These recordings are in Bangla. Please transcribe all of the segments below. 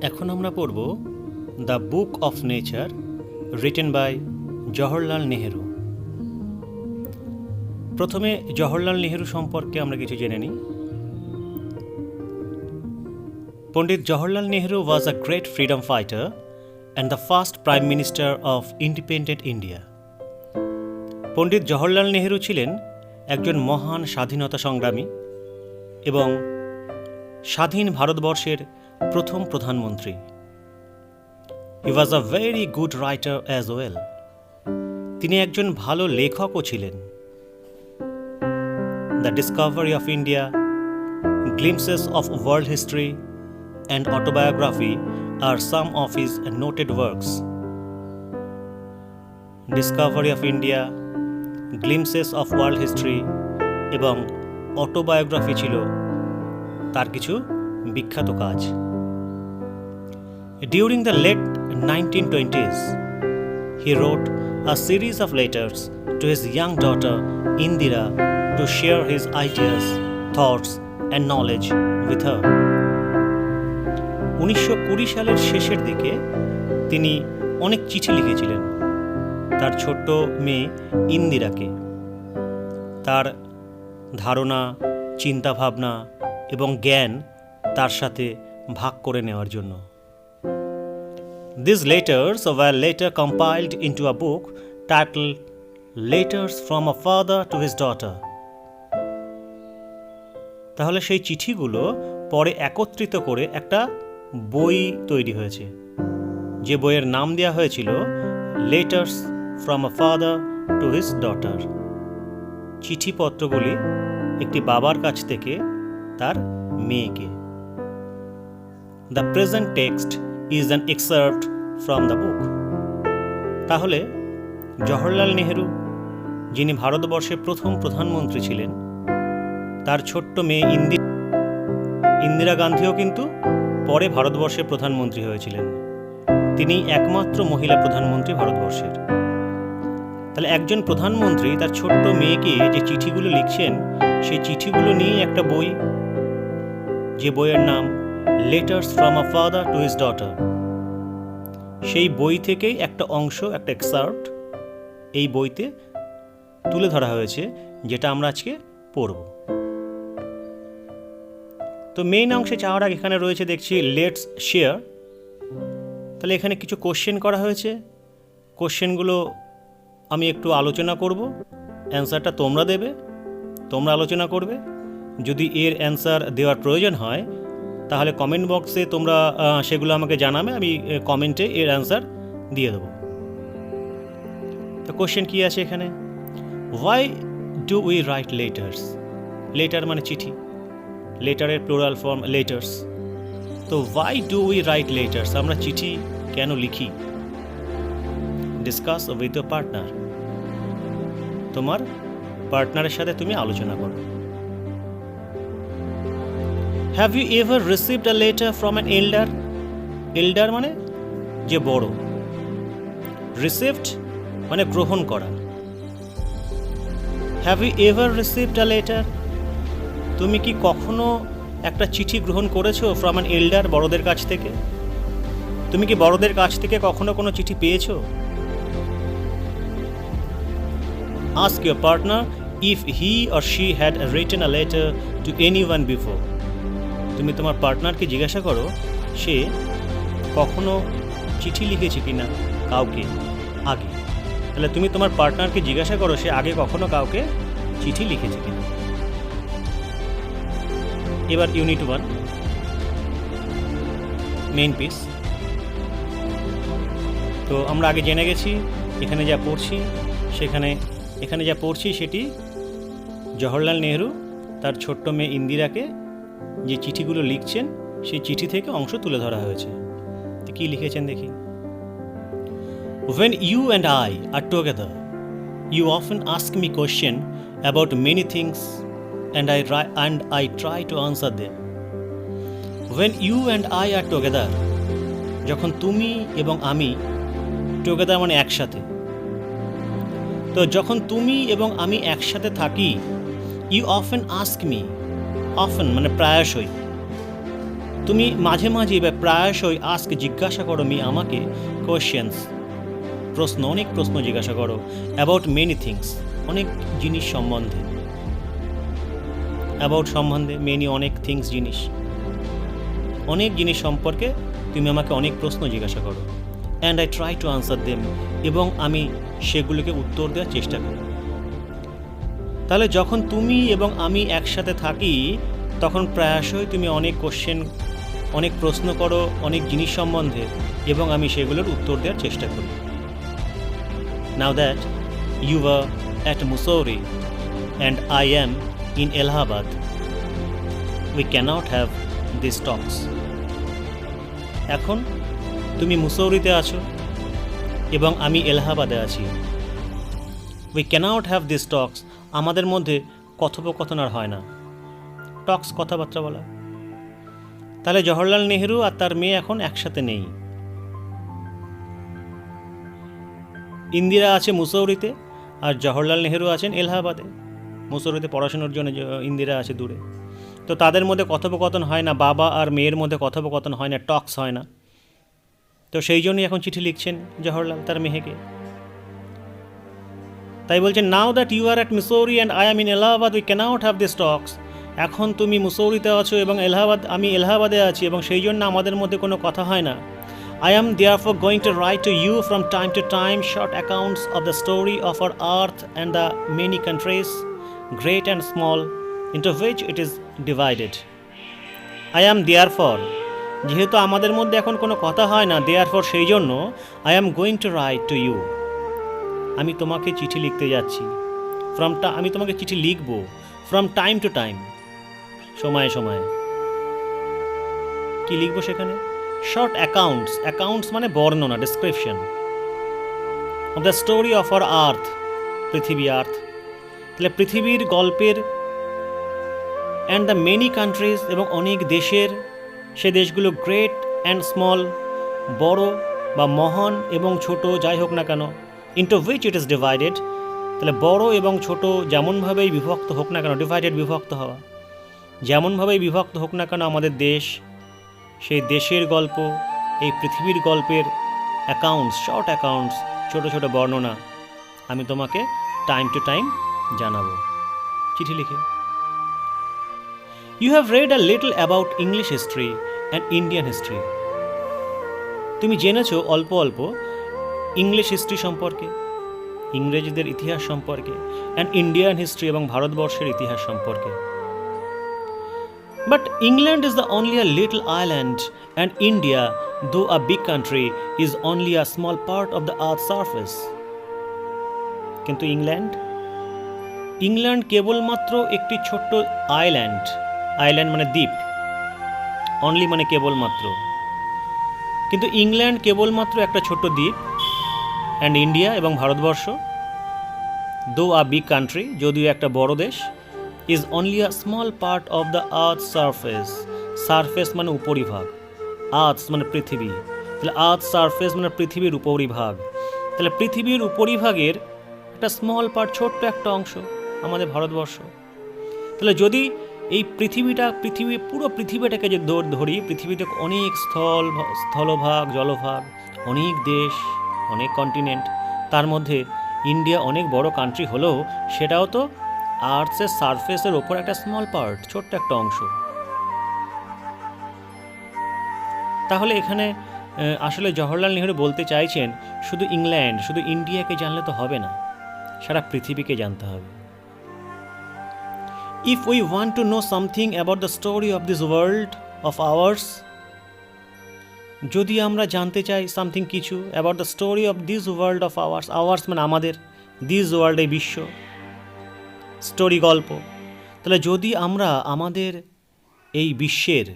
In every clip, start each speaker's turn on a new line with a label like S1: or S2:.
S1: এখন আমরা পড়ব the book of nature written by Jawaharlal Nehru. প্রথমে জওহরলাল নেহেরু সম্পর্কে আমরা কিছু জেনে নিই। Pandit Jawaharlal Nehru was a great freedom fighter and the first prime minister of independent India. Pandit Jawaharlal Nehru ছিলেন একজন মহান স্বাধীনতা সংগ্রামী এবং স্বাধীন ভারতবর্ষের প্রথম প্রধানমন্ত্রী। He was a very good writer as well. তিনি একজন ভালো লেখকও ছিলেন। The discovery of India, glimpses of world history and autobiography are some of his noted works. Discovery of India, glimpses of world history এবং অটোবায়োগ্রাফি ছিল তার কিছু বিখ্যাত কাজ। During the late 1920s, he wrote a series of letters to his young daughter Indira to share his ideas, thoughts and knowledge with her. 1920 সালের শেষের দিকে তিনি অনেক চিঠি লিখেছিলেন তার ছোট্ট মেয়ে ইন্দিরাকে, তার ধারণা, চিন্তাভাবনা এবং জ্ঞান তার সাথে ভাগ করে নেওয়ার জন্য। These letters were later compiled into a book titled Letters from a Father to His Daughter. তাহলে সেই চিঠিগুলো পরে একত্রিত করে একটা বই তৈরি হয়েছে, যে বইয়ের নাম দেওয়া হয়েছিল Letters from a Father to His Daughter। চিঠিপত্রগুলি একটি বাবার কাছ থেকে তার মেয়েকে। The present text is an excerpt from the book. তাহলে জওহরলাল নেহেরু, যিনি ভারতবর্ষের প্রথম প্রধানমন্ত্রী ছিলেন, তার ছোট্ট মেয়ে ইন্দিরা গান্ধীও কিন্তু পরে ভারতবর্ষের প্রধানমন্ত্রী হয়েছিলেন। তিনি একমাত্র মহিলা প্রধানমন্ত্রী ভারতবর্ষের। তাহলে একজন প্রধানমন্ত্রী তার ছোট্ট মেয়েকে যে চিঠিগুলো লিখছেন, সেই চিঠিগুলো নিয়ে একটা বই, যে বইয়ের নাম letters from a father to his daughter. সেই বই থেকেই একটা অংশ, একটা এক্সার্ট এই বইতে তুলে ধরা হয়েছে, যেটা আমরা আজকে পড়ব। তো মেইন অংশে যাওয়ার আগে এখানে রয়েছে দেখছি লেটস শেয়ার। তাহলে এখানে কিছু কোশ্চেন করা হয়েছে। কোশ্চেনগুলো আমি একটু আলোচনা করব, অ্যান্সারটা তোমরা দেবে, তোমরা আলোচনা করবে। যদি এর অ্যান্সার দেওয়ার প্রয়োজন হয় তাহলে কমেন্ট বক্সে তোমরা সেগুলো আমাকে জানাবে, আমি কমেন্টে এর অ্যান্সার দিয়ে দেবো। তো কোশ্চেন কী আছে এখানে? Why do we write letters? Letter মানে চিঠি, লেটারের প্লুরাল ফর্ম লেটার্স। তো why do we write letters? আমরা চিঠি কেন লিখি? Discuss with your partner. তোমার পার্টনারের সাথে তুমি আলোচনা করো। Have you ever received a letter from an elder? Elder মানে যে বড়, received মানে গ্রহণ করা। Have you ever received a letter? তুমি কি কখনো একটা চিঠি গ্রহণ করেছো from an elder, বড়দের কাছ থেকে? তুমি কি বড়দের কাছ থেকে কখনো কোনো চিঠি পেয়েছো? Ask your partner if he or she had written a letter to anyone before. তুমি তোমার পার্টনারকে জিজ্ঞাসা করো সে কখনো চিঠি লিখেছে কিনা কাউকে আগে। তাহলে তুমি তোমার পার্টনারকে জিজ্ঞাসা করো সে আগে কখনো কাউকে চিঠি লিখেছে কিনা। এবার ইউনিট 1 মেইন পিস। তো আমরা আগে জেনে গেছি এখানে যা পড়ছি এখানে যা পড়ছি সেটি জওহরলাল নেহেরু তার ছোট্ট মেয়ে ইন্দিরাকে যে চিঠিগুলো লিখছেন সেই চিঠি থেকে অংশ তুলে ধরা হয়েছে। তো কী লিখেছেন দেখি। When you and I are together, you often ask me question about many things and I try to answer them. When you and I are together, যখন তুমি এবং আমি, together মানে একসাথে, তো যখন তুমি এবং আমি একসাথে থাকি, you often ask me, often মানে প্রায়শই, তুমি মাঝে মাঝে বা প্রায়শই জিজ্ঞাসা করো আমাকে কোয়েশ্চেন্স, অনেক প্রশ্ন জিজ্ঞাসা করো অ্যাবাউট মেনি থিংস, অনেক জিনিস সম্বন্ধে, অনেক থিংস জিনিস, অনেক জিনিস সম্পর্কে তুমি আমাকে অনেক প্রশ্ন জিজ্ঞাসা করো। And I try to answer them, এবং আমি সেগুলোকে উত্তর দেওয়ার চেষ্টা করি। তাহলে যখন তুমি এবং আমি একসাথে থাকি তখন প্রায়শই তুমি অনেক প্রশ্ন করো অনেক জিনিস সম্বন্ধে, এবং আমি সেগুলোর উত্তর দেওয়ার চেষ্টা করি। Now that you were at Mussoorie and I am in Allahabad, we cannot have these talks. এখন তুমি মুসৌরিতে আছো এবং আমি এলাহাবাদে আছি। We cannot have these talks. আমাদের মধ্যে কথোপকথন আর হয় না। টক্স, কথাবার্তা বলা। তাহলে জওহরলাল নেহেরু আর তার মেয়ে এখন একসাথে নেই। ইন্দিরা আছে মুসৌরিতে আর জওহরলাল নেহেরু আছেন এলাহাবাদে। মুসৌরিতে পড়াশোনার জন্য ইন্দিরা আছে দূরে। তো তাদের মধ্যে কথোপকথন হয় না, বাবা আর মেয়ের মধ্যে কথোপকথন হয় না, টক্স হয় না। তো সেই জন্যই এখন চিঠি লিখছেন জওহরলাল তার মেয়েকে। তাই বলছেন, now that you are at Mussoorie and I am in Allahabad, we cannot have this talks. এখন তুমি মুসৌরিতে আছো এবং আমি এলাহাবাদে আছি, এবং সেই জন্য আমাদের মধ্যে কোনো কথা হয় না। I am therefore going to write to you from time to time short accounts of the story of our earth and the many countries, great and small, into which it is divided. I am therefore, যেহেতু আমাদের মধ্যে এখন কোনো কথা হয় না, therefore সেই জন্য I am going to write to you. আমি তোমাকে চিঠি লিখতে যাচ্ছি। আমি তোমাকে চিঠি লিখব from time to time, সময়ে সময়ে। কি লিখব সেখানে? শর্ট অ্যাকাউন্টস মানে বর্ণনা, description of the story of our earth, পৃথিবী, আর্থ। তাহলে পৃথিবীর গল্পের, অ্যান্ড দ্য মেনি কান্ট্রিজ, এবং অনেক দেশের, সে দেশগুলো গ্রেট অ্যান্ড স্মল, বড় বা মহান এবং ছোট যাই হোক না কেন, into which it is divided. তাহলে বড় এবং ছোট যেমনভাবেই বিভক্ত হোক না কেন, ডিভাইডেড বিভক্ত হওয়া, যেমনভাবেই বিভক্ত হোক না কেন আমাদের দেশ, সেই দেশের গল্প, এই পৃথিবীর গল্পের অ্যাকাউন্টস, শর্ট অ্যাকাউন্টস, ছোটো ছোটো বর্ণনা আমি তোমাকে টাইম টু টাইম জানাবো চিঠি লিখে। You have read a little about English history and Indian history. তুমি জেনেছো অল্প অল্প ইংলিশ হিস্ট্রি সম্পর্কে, ইংরেজদের ইতিহাস সম্পর্কে, অ্যান্ড ইন্ডিয়ান হিস্ট্রি এবং ভারতবর্ষের ইতিহাস সম্পর্কে। But England is the only a little island, and India, though a big country, is only a small part of the earth's surface. কিন্তু ইংল্যান্ড কেবলমাত্র একটি ছোট্ট আইল্যান্ড মানে দ্বীপ, অনলি মানে কেবলমাত্র। কিন্তু ইংল্যান্ড কেবলমাত্র একটা ছোট্ট দ্বীপ, অ্যান্ড ইন্ডিয়া এবং ভারতবর্ষ, দো আ বিগ কান্ট্রি, যদিও একটা বড় দেশ, is only a small part of the earth's surface. Surface মানে উপরিভাগ, earth মানে পৃথিবী। তাহলে earth surface মানে পৃথিবীর উপরিভাগ। তাহলে পৃথিবীর উপরিভাগের একটা স্মল পার্ট, ছোট্ট একটা অংশ আমাদের ভারতবর্ষ। তাহলে যদি এই পুরো পৃথিবীটাকে যে ধরি, পৃথিবীতে অনেক স্থলভাগ, জলভাগ, অনেক দেশ, অনেক কন্টিনেন্ট, তার মধ্যে ইন্ডিয়া অনেক বড় কান্ট্রি হলেও সেটাও তো আর্থের সারফেসের ওপর একটা স্মল পার্ট, ছোট্ট একটা অংশ। তাহলে এখানে আসলে জওহরলাল নেহেরু বলতে চাইছেন, শুধু ইংল্যান্ড, শুধু ইন্ডিয়াকে জানলে তো হবে না, সারা পৃথিবীকে জানতে হবে। If we want to know something about the story of this world of hours, যদি আমরা জানতে চাই সামথিং কিছু about the story of this world of hours, hours মানে আমাদের, দিস ওয়ার্ল্ড এই বিশ্ব, স্টোরি গল্প। তাহলে যদি আমরা আমাদের এই বিশ্বের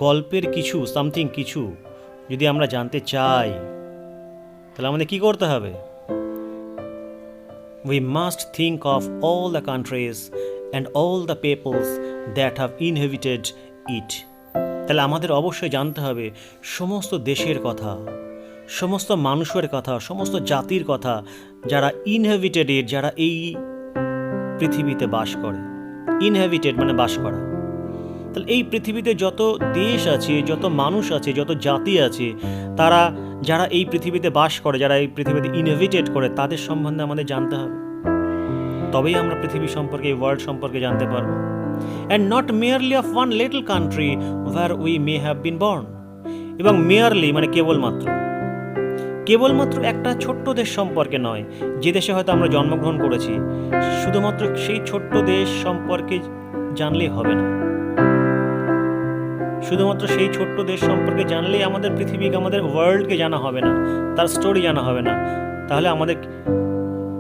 S1: গল্পের কিছু সামথিং কিছু যদি আমরা জানতে চাই, তাহলে আমাদের কি করতে হবে? We must think of all the countries and all the peoples that have inhabited it. তাহলে আমাদের অবশ্যই জানতে হবে সমস্ত দেশের কথা, সমস্ত মানুষের কথা, সমস্ত জাতির কথা যারা ইনহেবিটেড ইট, যারা এই পৃথিবীতে বাস করে। ইনহেবিটেড মানে বাস করা। তাহলে এই পৃথিবীতে যত দেশ আছে, যত মানুষ আছে, যত জাতি আছে, যারা এই পৃথিবীতে বাস করে, যারা এই পৃথিবীতে ইনোভেটেড করে, তাদের সম্বন্ধে আমাদের জানতে হবে। তবেই আমরা পৃথিবী সম্পর্কে, এই ওয়ার্ল্ড সম্পর্কে জানতে পারবো। And not merely of one little country where we may have been born. এবং মেয়ারলি মানে কেবলমাত্র একটা ছোট্ট দেশ সম্পর্কে নয়, যে দেশে হয়তো আমরা জন্মগ্রহণ করেছি, শুধুমাত্র সেই ছোট্ট দেশ সম্পর্কে জানলেই হবে না। শুধুমাত্র সেই ছোট্ট দেশ সম্পর্কে জানলেই আমাদের পৃথিবীকে, আমাদের ওয়ার্ল্ডকে জানা হবে না, তার স্টোরি জানা হবে না। তাহলে আমাদের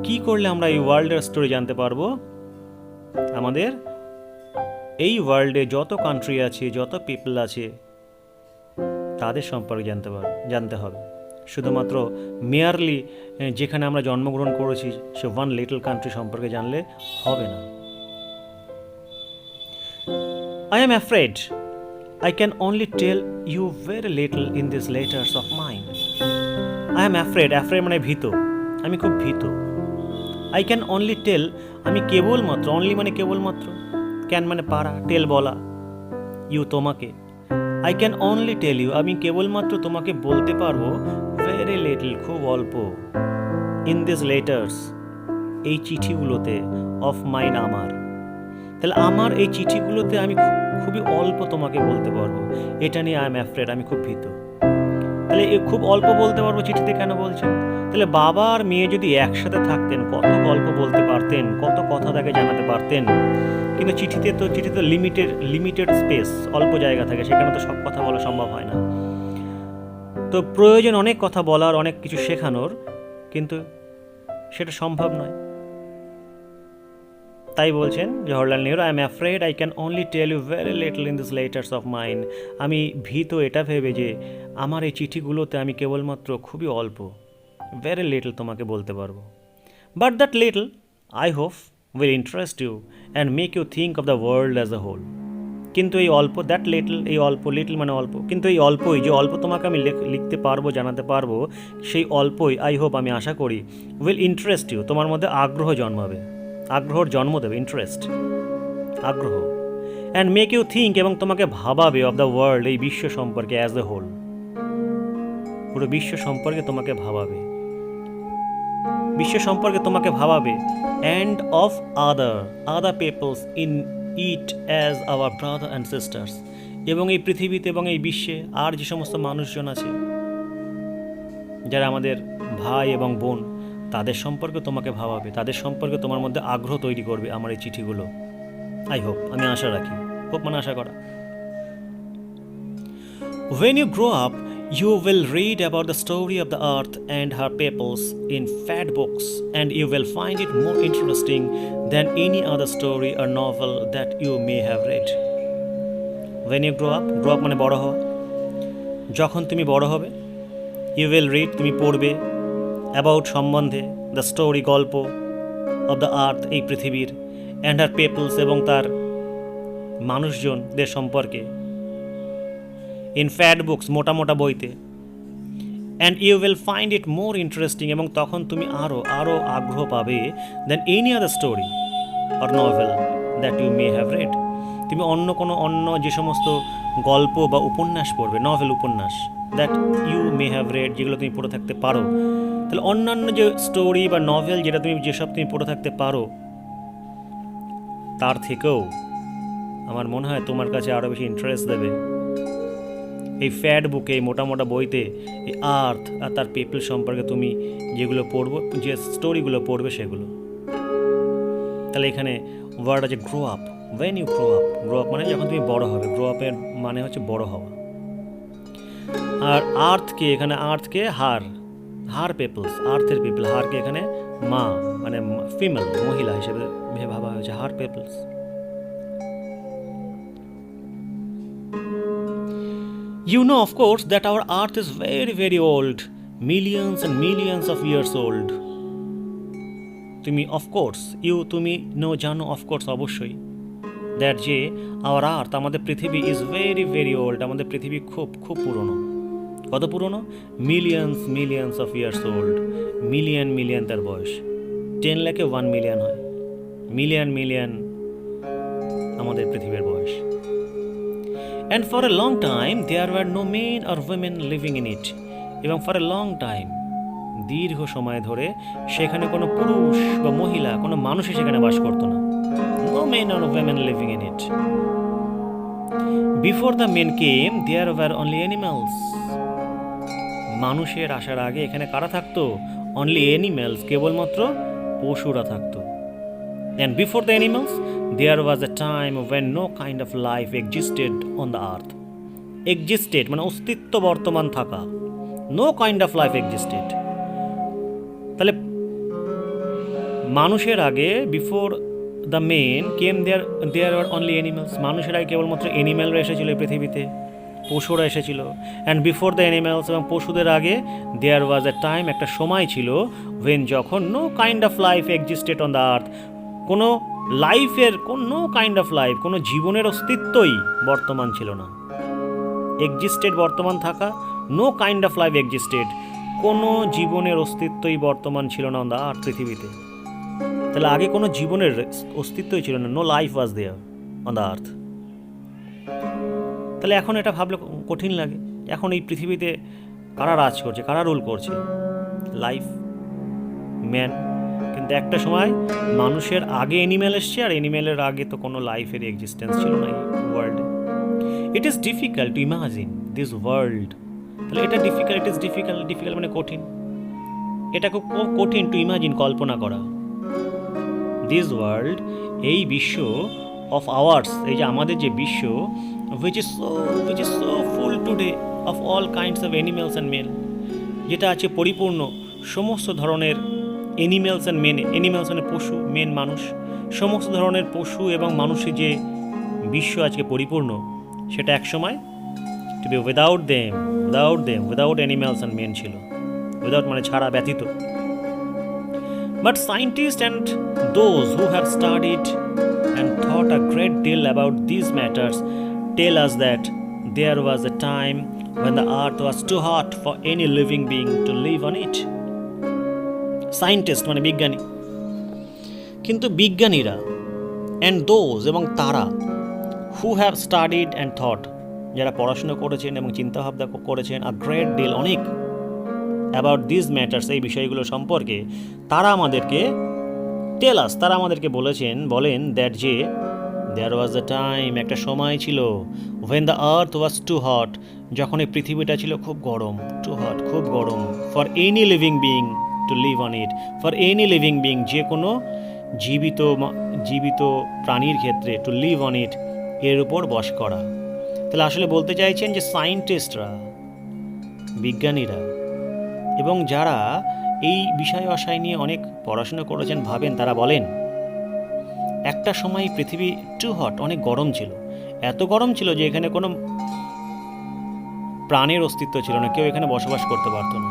S1: কি করলে আমরা এই ওয়ার্ল্ডের স্টোরি জানতে পারবো? আমাদের এই ওয়ার্ল্ডে যত কান্ট্রি আছে, যত পিপল আছে, তাদের সম্পর্কে জানতে হবে। শুধুমাত্র মেয়ারলি যেখানে আমরা জন্মগ্রহণ করেছি সে ওয়ান লিটল কান্ট্রি সম্পর্কে জানলে হবে না। I am afraid I can only tell you very little in these letters of mine. I am afraid মানে ভীত, আমি খুব ভীত। I can only tell আমি কেবলমাত্র, only মানে কেবলমাত্র, can মানে পারা, tell বলা, you তোমাকে। I can only tell you আমি কেবলমাত্র তোমাকে বলতে পারবো very little খুব অল্প, in these letters এই চিঠিগুলোতে, of mine আমার। তাহলে আমার এই চিঠিগুলোতে আমি খুবই অল্প তোমাকে বলতে পারবো, এটা নিয়ে আই এম অ্যাফ্রেড, আমি খুব ভীত। তাহলে খুব অল্প বলতে পারবো চিঠিতে কেন বলছেন? তাহলে বাবা আর মেয়ে যদি একসাথে থাকতেন, কত গল্প বলতে পারতেন, কত কথা তাকে জানাতে পারতেন। কিন্তু চিঠিতে তো লিমিটেড স্পেস, অল্প জায়গা থাকে, সেখানে তো সব কথা বলা সম্ভব হয় না। তো প্রয়োজন অনেক কথা বলার, অনেক কিছু শেখানোর, কিন্তু সেটা সম্ভব নয়। তাই বলছেন Jawaharlal Nehru, I am afraid I can only tell you very little in this letters of mine. আমি ভীত এটা ভেবে যে আমার এই চিঠিগুলোতে আমি কেবলমাত্র খুবই অল্প, ভেরি লিটল তোমাকে বলতে পারবো। But that little I hope will interest you and make you think of the world as a whole. কিন্তু এই অল্প, দ্যাট লিটল, এই অল্প, লিটল মানে অল্প, কিন্তু এই অল্পই, যে অল্প তোমাকে আমি লিখতে পারবো, জানাতে পারবো, সেই অল্পই আই হোপ আমি আশা করি উইল ইন্টারেস্ট ইউ, তোমার মধ্যে আগ্রহ জন্মাবে, আগ্রহর জন্ম দেবে, ইন্টারেস্ট, আগ্রহ। অ্যান্ড মেক ইউ থিঙ্ক এবং তোমাকে ভাবাবে অফ দ্য ওয়ার্ল্ড, এই বিশ্ব সম্পর্কে অ্যাজ এ হোল, পুরো বিশ্ব সম্পর্কে তোমাকে ভাবাবে, বিশ্ব সম্পর্কে তোমাকে ভাবাবে। And of other peoples in it as our brother and sisters, এবং এই পৃথিবীতে এবং এই বিশ্বে আর যে সমস্ত মানুষজন আছে যারা আমাদের ভাই এবং বোন, তাদের সম্পর্কে তোমাকে ভাবাবে, তাদের সম্পর্কে তোমার মধ্যে আগ্রহ তৈরি করবে আমার এই চিঠিগুলো। আই হোপ, আমি আশা রাখি, হোপ মানে আশা করা। When you grow up, you will read about the story of the earth and her peoples in fat books, and you will find it more interesting than any other story or novel that you may have read. When you grow up মানে বড় হওয়া। যখন তুমি বড় হবে, you will read তুমি পড়বে, অ্যাবাউট সম্বন্ধে, দ্য স্টোরি গল্প, অফ দ্য আর্থ এই পৃথিবীর, অ্যান্ড হার পিপলস এবং তার মানুষজনদের সম্পর্কে, ইন ফ্যাট বুকস মোটা মোটা বইতে, and you will find it more interesting এবং তখন তুমি আরও আগ্রহ পাবে then any other story or novel that you may have read. তুমি অন্য যে সমস্ত গল্প বা উপন্যাস পড়বে, নভেল উপন্যাস, that you may have read, যেগুলো তুমি পড়ে থাকতে পারো। তাহলে অন্যান্য যে স্টোরি বা নভেল যেসব তুমি পড়ে থাকতে পারো, তার থেকেও আমার মনে হয় তোমার কাছে আরও বেশি ইন্টারেস্ট দেবে এই ফ্যাট বুকে, এই মোটা মোটা বইতে, এই আর্থ আর তার পিপল সম্পর্কে তুমি যেগুলো পড়বো, যে স্টোরিগুলো পড়বে সেগুলো। তাহলে এখানে ওয়ার্ড আছে grow up. When you grow up মানে যখন তুমি বড় হবে, গ্রো আপের মানে হচ্ছে বড় হওয়া। আর আর্থকে হার পিপলস, আর্থের পিপল, হারকে এখানে মা মানে ফিমেল, মহিলা হিসেবে ভাবা হয়েছে, হার people's. You know, of course, that our earth is very, very old, millions and millions of years old. তুমি জানো, অফকোর্স অবশ্যই, দ্যাট যে আওয়ার আর্থ আমাদের পৃথিবী ইজ ভেরি ভেরি ওল্ড, আমাদের পৃথিবী খুব খুব পুরনো। কত পুরনো? Millions of years old, million তার বয়স। 10 লাখে 1 মিলিয়ন হয়, মিলিয়ন আমাদের পৃথিবীর বয়স। And for a long time there were no men or women living in it. এবং for a long time, দীর্ঘ সময় ধরে সেখানে কোনো পুরুষ বা মহিলা, কোনো মানুষই সেখানে বাস করতো না। No men or women living in it. Before the men came, there were only animals. মানুষের আসার আগে এখানে কারা থাকতো? Only animals, কেবলমাত্র পশুরা থাকতো। And before the animals, there was a time when no kind of life existed on the earth. Existed মানে অস্তিত্ব, বর্তমান থাকা। No kind of life existed. তাহলে মানুষের আগে before the men came there are only animals, মানুষের আগে কেবলমাত্র অ্যানিম্যালরা এসেছিল এই পৃথিবীতে, পশুরা এসেছিল। অ্যান্ড বিফোর দ্য অ্যানিম্যালস, এবং পশুদের আগে দেয়ার ওয়াজ এ টাইম, একটা সময় ছিল, ওয়েন যখন no kind of life existed on the earth, কোনো লাইফের নো কাইন্ড অফ লাইফ, কোনো জীবনের অস্তিত্বই বর্তমান ছিল না। এক্সিস্টেড বর্তমান থাকা, no kind of life existed, কোনো জীবনের অস্তিত্বই বর্তমান ছিল না অন দ্য আর্থ, পৃথিবীতে। তাহলে আগে কোনো জীবনের অস্তিত্বই ছিল না, no life was there on the earth. তাহলে এখন এটা ভাবলে কঠিন লাগে, এখন এই পৃথিবীতে কারা রাজ করছে, কারা রুল করছে? Life, man. কিন্তু একটা সময় মানুষের আগে অ্যানিম্যাল এসছে, আর অ্যানিম্যালের আগে তো কোনো লাইফের এক্সিস্টেন্স ছিল না এই ওয়ার্ল্ডে। It is difficult to imagine this world. তাহলে এটা ডিফিকাল্ট, ইট ইজ ডিফিকাল্ট মানে কঠিন, এটা খুব কঠিন টু ইমাজিন, কল্পনা করা। দিস ওয়ার্ল্ড, এই বিশ্ব, অফ আওয়ার্স, এই যে আমাদের যে বিশ্ব, which is so full today of all kinds of animals and men, যেটা আছে পরিপূর্ণ সমস্ত ধরনের অ্যানিম্যালস অ্যান্ড মেন, অ্যানিম্যালস মানে পশু, মেন মানুষ, সমস্ত ধরনের পশু এবং মানুষের যে বিশ্ব আজকে পরিপূর্ণ, সেটা একসময় to be without animals and men ছিল, without মানে ছাড়া, ব্যতীত। But scientists and those who have studied and thought a great deal about these matters tell us that there was a time when the earth was too hot for any living being to live on it. Scientists মানে বিজ্ঞানী, কিন্তু বিজ্ঞানীরা and those এবং তারা who have studied and thought, যারা পড়াশোনা করেছেন এবং চিন্তাভাবনা করেছেন a great deal, অনেক, about these matters, এই বিষয়গুলো সম্পর্কে, তারা আমাদেরকে তারা আমাদেরকে বলেন that যে there was a time, একটা সময় ছিল, when the earth was too hot, যখন এই পৃথিবীটা ছিল খুব গরম, too hot, খুব গরম, for any living being to live on it, for any living being, যে কোনো জীবিত প্রাণীর ক্ষেত্রে, to live on it, এর উপর বস করা। তাহলে আসলে বলতে চাইছেন যে সায়েন্টিস্টরা, বিজ্ঞানীরা এবং যারা এই বিষয় আশয় নিয়ে অনেক পড়াশোনা করেছেন, ভাবেন, তারা বলেন একটা সময় পৃথিবী টু হট, অনেক গরম ছিল, এত গরম ছিল যে এখানে কোনো প্রাণের অস্তিত্ব ছিল না, কেউ এখানে বসবাস করতে পারতো না।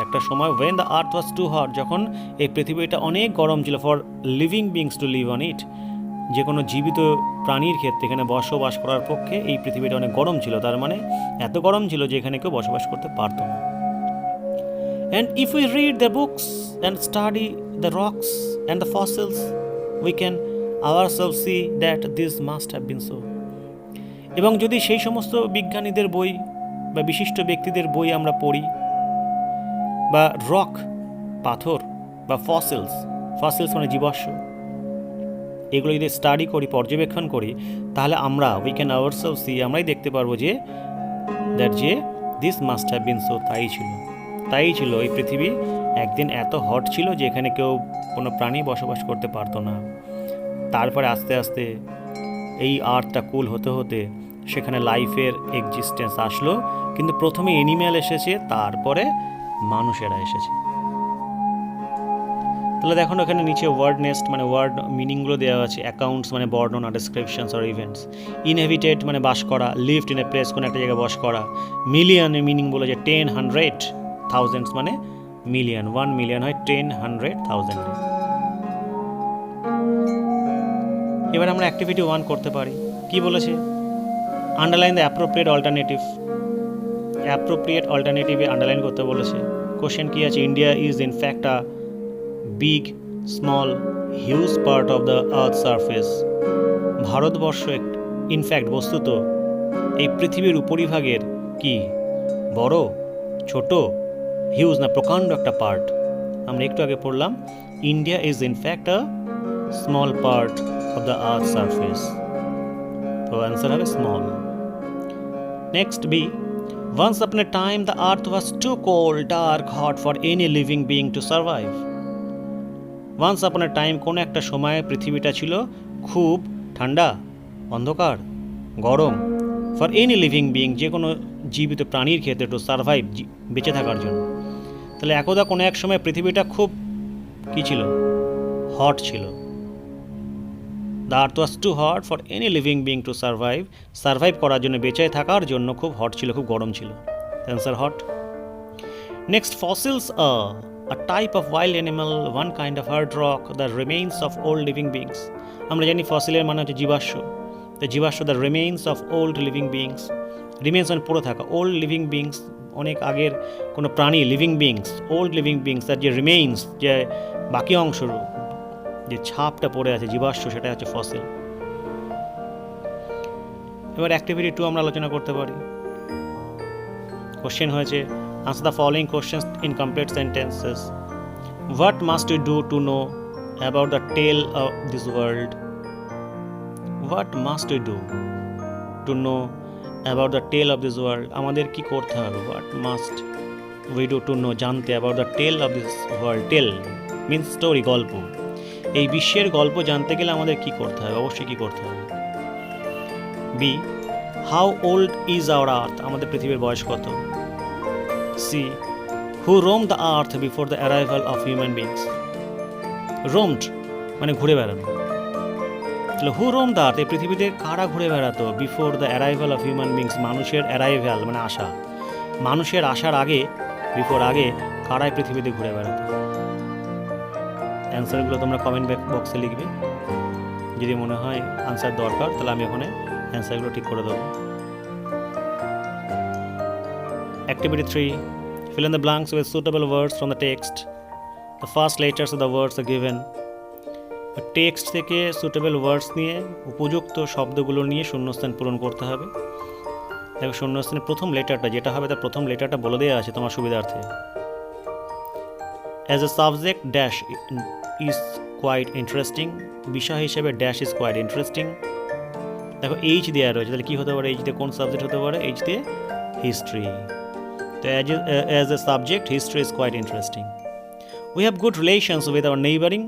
S1: একটা সময় when the earth was too hot, যখন এই পৃথিবীটা অনেক গরম ছিল, for living beings to live on it, যে কোনো জীবিত প্রাণীর ক্ষেত্রে এখানে বসবাস করার পক্ষে এই পৃথিবীটা অনেক গরম ছিল, তার মানে এত গরম ছিল যে এখানে কেউ বসবাস করতে পারতো না। And if we read the books and study the rocks and the fossils, we can ourselves see that this must have been so. এবং যদি সেই সমস্ত বিজ্ঞানীদের বই বা বিশিষ্ট ব্যক্তিদের বই আমরা পড়ি, বা রক, পাথর, বা ফসিলস মানে জীবাশ্ম, এগুলো যদি স্টাডি করি, পর্যবেক্ষণ করি, তাহলে আমরা উই ক্যান আওয়ারসেলফ সি, আমরাই দেখতে পারবো যে দ্যাট যে this must have been so, তাই ছিল এই পৃথিবী একদিন এত হট ছিল যে এখানে কেউ কোনো প্রাণী বসবাস করতে পারতো না। তারপরে আস্তে আস্তে এই আর্থটা কুল হতে হতে সেখানে লাইফের এক্সিস্টেন্স আসলো, কিন্তু প্রথমে অ্যানিম্যাল এসেছে, তারপরে মানুষেরা এসেছে। তাহলে দেখুন এখানে নিচে ওয়ার্ড নেস্ট মানে ওয়ার্ড মিনিংগুলো দেওয়া আছে। অ্যাকাউন্টস মানে বর্ণনা, ডেসক্রিপশনস অর ইভেন্টস। ইনহেবিটেড মানে বাস করা, লিভড ইন এ প্লেস কোনো একটা জায়গায় বাস করা। মিলিয়নের মিনিং বলে যে 10, 100, থাউজেন্ডস মানে মিলিয়ন, 1 মিলিয়ন হয় 10, 100, 1000। এবার আমরা অ্যাক্টিভিটি 1 করতে পারি। কি বলেছে? Underline the appropriate alternative. Appropriate অল্টারনেটিভে আন্ডারলাইন করতে বলেছে। কোশ্চেন কি আছে? India is in fact a big, small, huge part of the earth surface. Bharatvarsha in fact বস্তুত এই পৃথিবীর উপরিভাগের কি বড়, ছোট, হিউজ না প্রকাণ্ড একটা পার্ট? আমরা একটু আগে পড়লাম India is in fact a small part of the earth surface. তো অ্যান্সার হবে small. Next B, once upon a time the earth was too cold, dark, hot for any living being to survive. once upon a time কোন একটা সময়ে পৃথিবীটা ছিল খুব ঠান্ডা, অন্ধকার, গরম, ফর এনি লিভিং বিইং, যে কোনো জীবিত প্রাণীর ক্ষেত্রে টু সার্ভাইভ, বেঁচে থাকার জন্য। তাহলে একদা কোনো এক সময় পৃথিবীটা খুব কী ছিল? হট ছিল। The earth was too hot for any living being to survive, survive করার জন্য, বেঁচে থাকার জন্য খুব হট ছিল, খুব গরম ছিল। Answer hot. Next, fossils a type of wild animal, one kind of hard rock, the remains of old living beings. আমরা জানি ফসিলের মানে হচ্ছে জীবাশ্ম। তো জীবাশ্ম, the remains of old living beings, remains মানে পড়ে থাকা, ওল্ড লিভিং বিংস অনেক আগের কোনো প্রাণী, living beings, old living beings, তার যে রিমেইনস, যে বাকি অংশ, যে ছাপটা পড়ে আছে জীবাশ্ম, সেটা হচ্ছে ফসিল। এবার অ্যাক্টিভিটি 2 আমরা আলোচনা করতে পারি। কোশ্চেন হয়েছে answer the following questions in complete sentences. What must you do to know about the tale of this world? What must you do to know about the tale of this world? আমাদের কি করতে হবে? What must we do to know, জানতে, about the tale of this world? Tale means story, গল্প। এই বিশ্বের গল্প জানতে গেলে আমাদের কি করতে হবে? অবশ্যই কি করতে হবে? B, how old is our earth? আমাদের পৃথিবীর বয়স কত? C, who roamed the earth before the arrival of human beings? Roamed মানে ঘুরে বেড়ানো। তাহলে who roamed the earth, এই পৃথিবীতে কারা ঘুরে বেড়াতো? Before the arrival of human beings, মানুষের অ্যারাইভাল মানে আসা, মানুষের আসার আগে, বিফোর আগে কারা পৃথিবীতে ঘুরে বেড়াতো? অ্যান্সারগুলো তোমরা কমেন্ট বক্সে লিখবে। যদি মনে হয় আনসার দরকার তাহলে আমি ওখানে অ্যান্সারগুলো ঠিক করে দেবো। Activity 3, fill in the blanks with suitable words from the text. The first letters of the words are given. Text থেকে সুটেবল ওয়ার্ডস নিয়ে, উপযুক্ত শব্দগুলো নিয়ে শূন্যস্থান পূরণ করতে হবে। দেখো শূন্যস্থানের প্রথম লেটারটা যেটা হবে, তার প্রথম লেটারটা বলে দেওয়া আছে তোমার সুবিধার্থে। As a subject dash is quite interesting, বিষয় হিসেবে ড্যাশ ইজ কোয়াইট ইন্টারেস্টিং। দেখো এইচ দেওয়া রয়েছে, তাহলে কী হতে পারে? এইচ দিয়ে কোন সাবজেক্ট হতে পারে? এইচ দিয়ে হিস্ট্রি। তো as a subject, history is quite interesting. We have good relations with our neighboring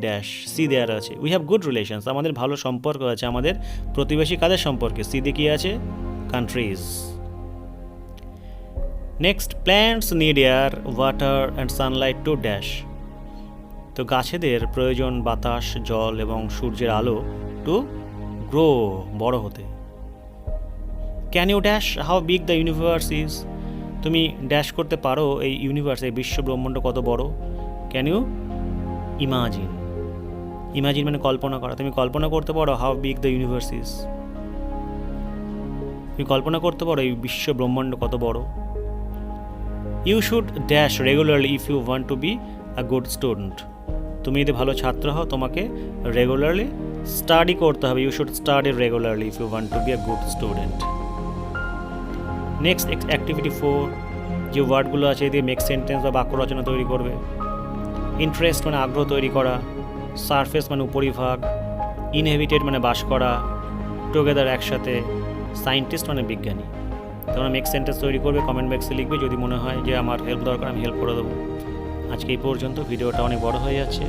S1: dash, C দেওয়ার আছে। উই হ্যাভ গুড রিলেশনস, আমাদের ভালো সম্পর্ক আছে আমাদের প্রতিবেশী কাদের সম্পর্কে? সি দিয়ে কী আছে? Countries. Next, plants need air, water and sunlight to dash. তো গাছেদের প্রয়োজন বাতাস, জল এবং সূর্যের আলো টু গ্রো, বড় হতে। Can you dash how big the universe is? তুমি ড্যাশ করতে পারো এই ইউনিভার্স, এই বিশ্ব ব্রহ্মাণ্ড কত বড়? Can you imagine? ইমাজিন মানে কল্পনা করা। তুমি কল্পনা করতে পারো how big the universe is? তুমি কল্পনা করতে পারো এই বিশ্ব ব্রহ্মাণ্ড কত বড়? You should dash regularly if you want to be a good student. তুমি যদি ভালো ছাত্র হও তোমাকে রেগুলারলি স্টাডি করতে হবে। You should study regularly if you want to be a good student. Next, activity 4, যে ওয়ার্ডগুলো আছে এদিকে মেক সেন্টেন্স বা বাক্য রচনা তৈরি করবে। ইন্টারেস্ট মানে আগ্রহ তৈরি করা, সারফেস মানে উপরিভাগ, ইনহেবিটেড মানে বাস করা, টুগেদার একসাথে, সায়েন্টিস্ট মানে বিজ্ঞানী। তোমরা মেক সেন্টেন্স তৈরি করবে, কমেন্ট বক্সে লিখবে। যদি মনে হয় যে আমার হেল্প দরকার আমি হেল্প করে দেবো। আজকে এই পর্যন্ত, ভিডিওটা অনেক বড় হয়ে যাচ্ছে।